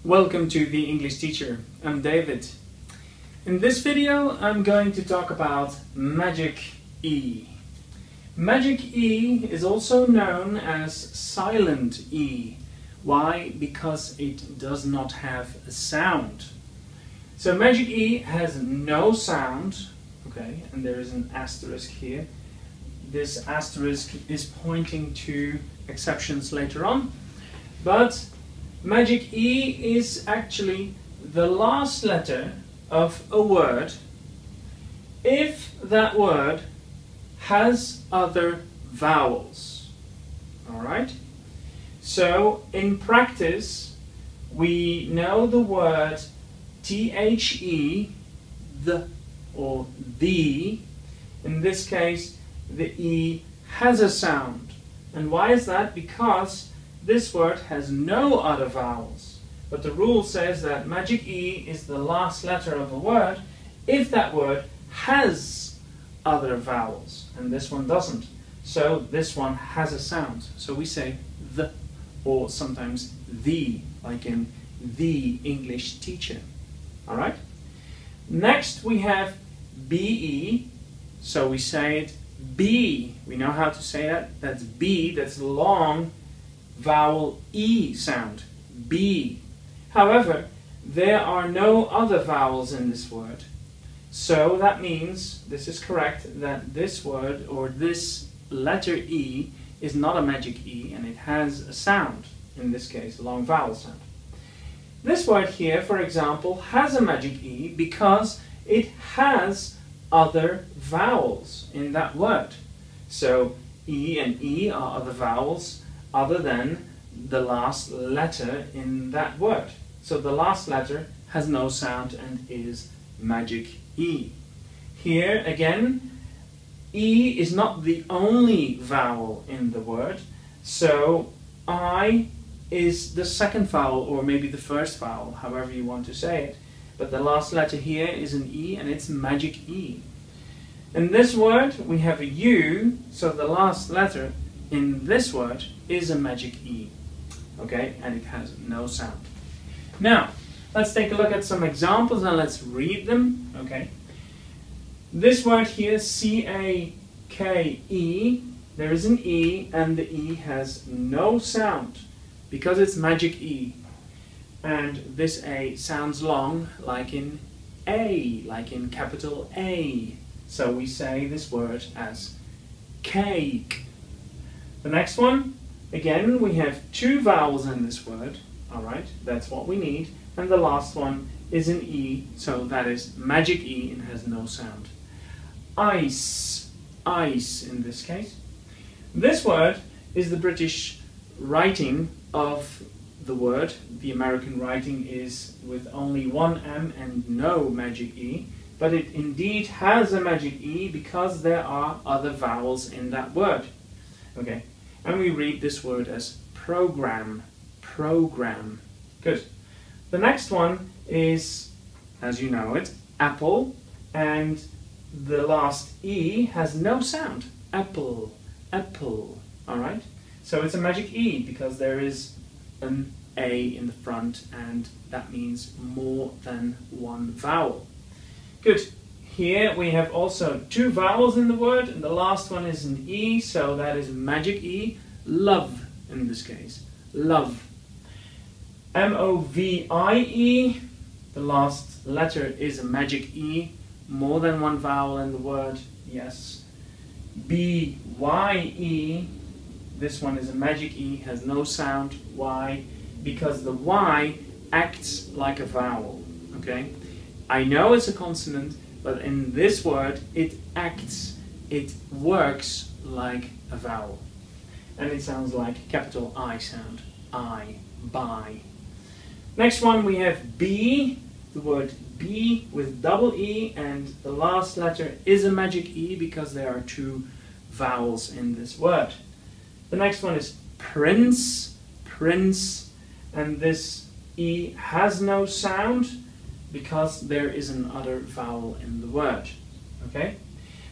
Welcome to The English Teacher. I'm David. In this video I'm going to talk about Magic E. Magic E is also known as silent E. Why? Because it does not have a sound. So Magic E has no sound, okay, and there is an asterisk here. This asterisk is pointing to exceptions later on, but Magic E is actually the last letter of a word if that word has other vowels. Alright? So in practice we know the word THE, the or the. In this case the E has a sound. And why is that? Because this word has no other vowels, but the rule says that Magic E is the last letter of a word if that word has other vowels, and this one doesn't. So this one has a sound. So we say the, or sometimes the, like in The English Teacher. Alright? Next we have BE, so we say it B. We know how to say that. That's B, that's long vowel E sound, B. However, there are no other vowels in this word. So that means, this is correct, that this word or this letter E is not a Magic E and it has a sound, in this case, a long vowel sound. This word here, for example, has a Magic E because it has other vowels in that word. So E and E are other vowels other than the last letter in that word. So the last letter has no sound and is Magic E. Here again, E is not the only vowel in the word, so I is the second vowel, or maybe the first vowel, however you want to say it. But the last letter here is an E and it's Magic E. In this word we have a U, so the last letter in this word is a Magic E, okay, and it has no sound. Now, let's take a look at some examples and let's read them, okay. This word here, C-A-K-E, there is an E and the E has no sound because it's Magic E. And this A sounds long, like in A, like in capital A. So we say this word as cake. The next one, again, we have two vowels in this word. Alright, that's what we need. And the last one is an E, so that is Magic E and has no sound. Ice, ice in this case. This word is the British writing of the word. The American writing is with only one M and no Magic E. But it indeed has a Magic E because there are other vowels in that word. Okay. And we read this word as program, program. Good. The next one is, as you know it, apple, and the last E has no sound. Apple, apple, alright? So it's a Magic E because there is an A in the front and that means more than one vowel. Good. Here we have also two vowels in the word, and the last one is an E, so that is Magic E. Love, in this case. Love. M-O-V-I-E, the last letter is a Magic E. More than one vowel in the word, yes. B-Y-E, this one is a Magic E, has no sound. Why? Because the Y acts like a vowel, okay? I know it's a consonant, but in this word it acts, it works like a vowel. And it sounds like capital I sound. I, buy. Next one we have B, the word B with double E, and the last letter is a Magic E because there are two vowels in this word. The next one is prince, prince, and this E has no sound because there is another vowel in the word. Okay?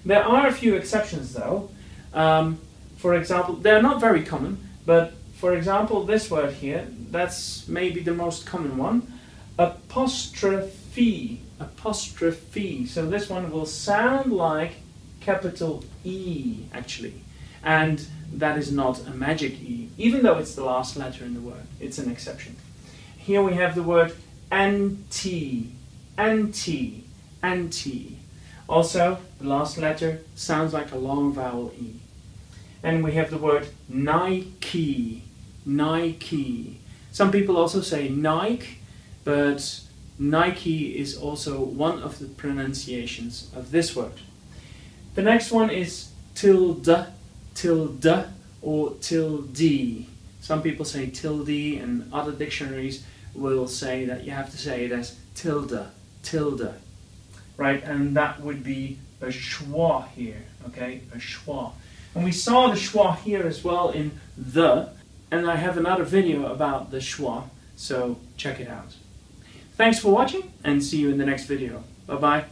There are a few exceptions though. For example, they're not very common, but for example, this word here, that's maybe the most common one. Apostrophe. Apostrophe. So this one will sound like capital E, actually. And that is not a magic E, even though it's the last letter in the word. It's an exception. Here we have the word anti. Anti. Anti. Also, the last letter sounds like a long vowel E. And we have the word Nike. Nike. Some people also say Nike, but Nike is also one of the pronunciations of this word. The next one is tilde, tilde, or tilde. Some people say tilde, and other dictionaries will say that you have to say it as tilde, tilde. Right, and that would be a schwa here, okay, a schwa. And we saw the schwa here as well in the, and I have another video about the schwa, so check it out. Thanks for watching, and see you in the next video. Bye-bye.